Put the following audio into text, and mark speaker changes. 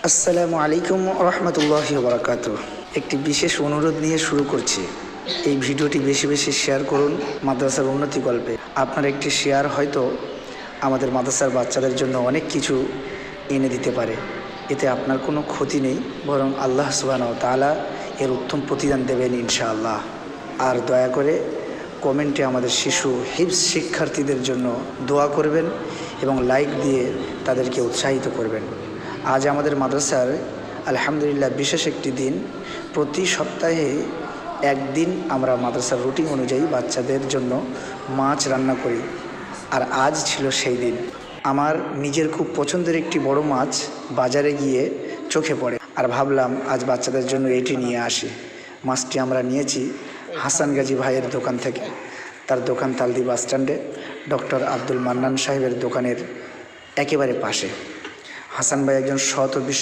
Speaker 1: আসসালামু আলাইকুম রহমতুল্লাহি বারাকাতুহু। একটি বিশেষ অনুরোধ নিয়ে শুরু করছি। এই ভিডিওটি বেশি বেশি শেয়ার করুন মাদ্রাসার উন্নতি গল্পে। আপনার একটি শেয়ার হয়তো আমাদের মাদ্রাসার বাচ্চাদের জন্য অনেক কিছু এনে দিতে পারে। এতে আপনার কোনো ক্ষতি নেই, বরং আল্লাহ সুবহানাহু ওয়া তাআলা এর উত্তম প্রতিদান দেবেন ইনশাআল্লাহ। আর দয়া করে কমেন্টে আমাদের শিশু হিফজ শিক্ষার্থীদের জন্য দোয়া করবেন এবং লাইক দিয়ে তাদেরকে উৎসাহিত করবেন। আজ আমাদের মাদ্রাসার আলহামদুলিল্লাহ বিশেষ একটি দিন। প্রতি সপ্তাহে একদিন আমরা মাদ্রাসার রুটিন অনুযায়ী বাচ্চাদের জন্য মাছ রান্না করি, আর আজ ছিল সেই দিন। আমার নিজের খুব পছন্দের একটি বড় মাছ বাজারে গিয়ে চোখে পড়ে, আর ভাবলাম আজ বাচ্চাদের জন্য এটি নিয়ে আসি। মাছটি আমরা নিয়েছি হাসান গাজী ভাইয়ের দোকান থেকে। তার দোকান তালদি বাস স্ট্যান্ডে ডক্টর আব্দুল মান্নান সাহেবের দোকানের একেবারে পাশে। হাসান ভাই একজন সৎ ও